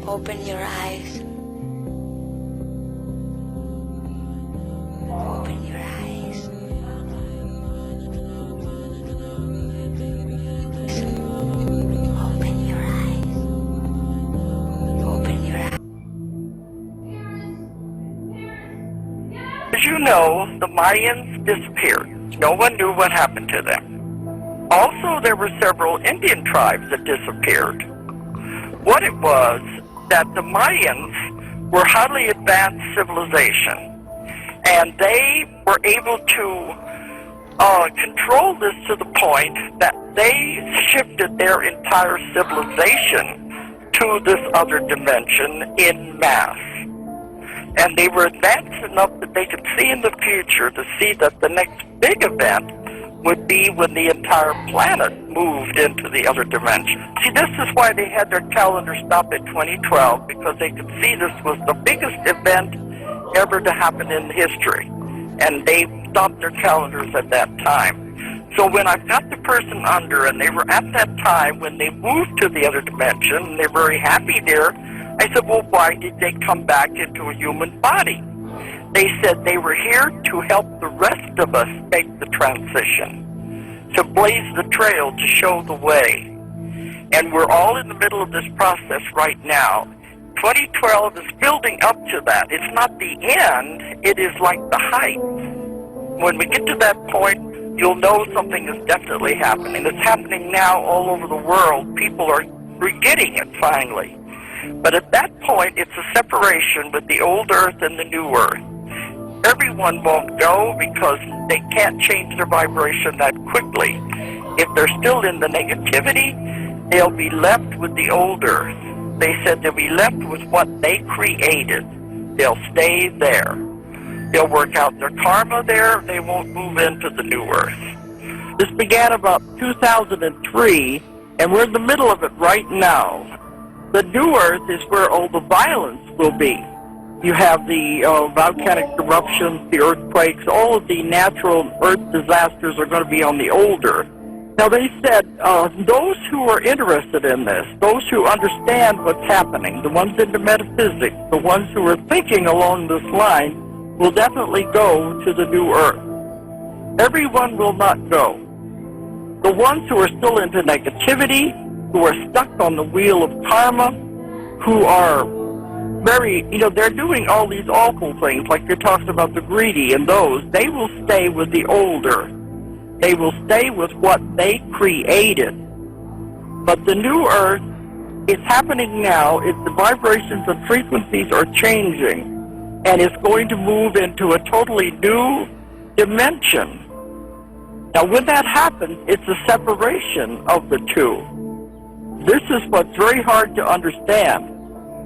Open your eyes. Open your eyes. Open your eyes. Open your eyes. As you know, the Mayans disappeared. No one knew what happened to them. Also, there were several Indian tribes that disappeared. What it was that the Mayans were highly advanced civilization, and they were able to control this to the point that they shifted their entire civilization to this other dimension en masse. And they were advanced enough that they could see in the future to see that the next big event would be when the entire planet moved into the other dimension. See, this is why they had their calendar stop at 2012, because they could see this was the biggest event ever to happen in history. And they stopped their calendars at that time. So when I got the person under, and they were at that time when they moved to the other dimension, and they're very happy there, I said, well, why did they come back into a human body? They said they were here to help the rest of us make the transition, to blaze the trail, to show the way. And we're all in the middle of this process right now. 2012 is building up to that. It's not the end, it is like the height. When we get to that point, you'll know something is definitely happening. It's happening now all over the world. People are getting it finally. But at that point, it's a separation with the old Earth and the new Earth. Everyone won't go because they can't change their vibration that quickly. If they're still in the negativity, they'll be left with the old Earth. They said they'll be left with what they created. They'll stay there. They'll work out their karma there. They won't move into the new Earth. This began about 2003, and we're in the middle of it right now. The new Earth is where all the violence will be. You have the volcanic eruptions, the earthquakes, all of the natural earth disasters are going to be on the old Earth. Now they said those who are interested in this, those who understand what's happening, the ones into metaphysics, the ones who are thinking along this line, will definitely go to the new Earth. Everyone will not go. The ones who are still into negativity, who are stuck on the wheel of karma, who are very, they're doing all these awful things, like you're talking about the greedy and those, they will stay with the old Earth. They will stay with what they created. But the new Earth, it's happening now. The vibrations and frequencies are changing, and it's going to move into a totally new dimension. Now, when that happens, it's a separation of the two. This is what's very hard to understand.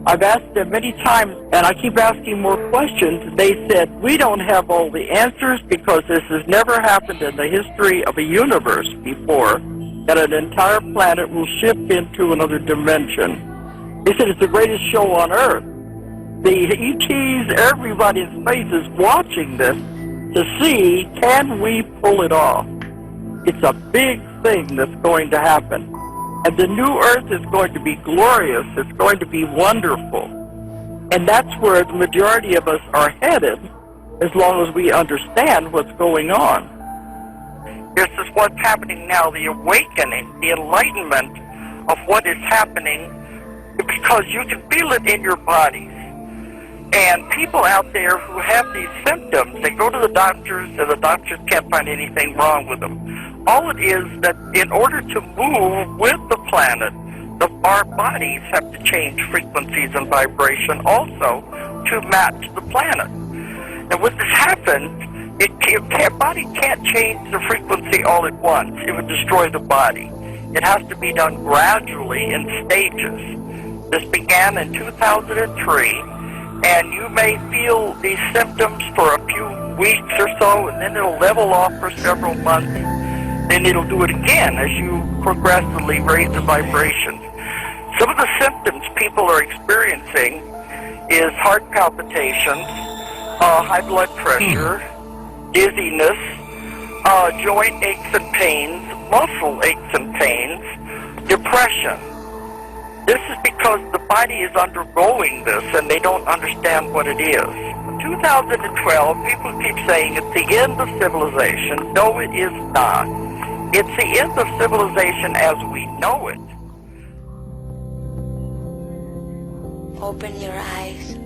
I've asked them many times, and I keep asking more questions. They said, we don't have all the answers because this has never happened in the history of a universe before, that an entire planet will shift into another dimension. They said it's the greatest show on Earth. The ETs, everybody in space is watching this to see, can we pull it off? It's a big thing that's going to happen. And the new Earth is going to be glorious. It's going to be wonderful. And that's where the majority of us are headed, as long as we understand what's going on. This is what's happening now, the awakening, the enlightenment of what is happening, because you can feel it in your bodies. And people out there who have these symptoms, they go to the doctors, and the doctors can't find anything wrong with them. All it is that in order to move with the planet, our bodies have to change frequencies and vibration also to match the planet. And when this happens, body can't change the frequency all at once. It would destroy the body. It has to be done gradually in stages. This began in 2003, and you may feel these symptoms for a few weeks or so, and then it'll level off for several months. Then it'll do it again as you progressively raise the vibrations. Some of the symptoms people are experiencing is heart palpitations, high blood pressure, dizziness, joint aches and pains, muscle aches and pains, depression. This is because the body is undergoing this and they don't understand what it is. 2012, people keep saying it's the end of civilization. No, it is not. It's the end of civilization as we know it. Open your eyes.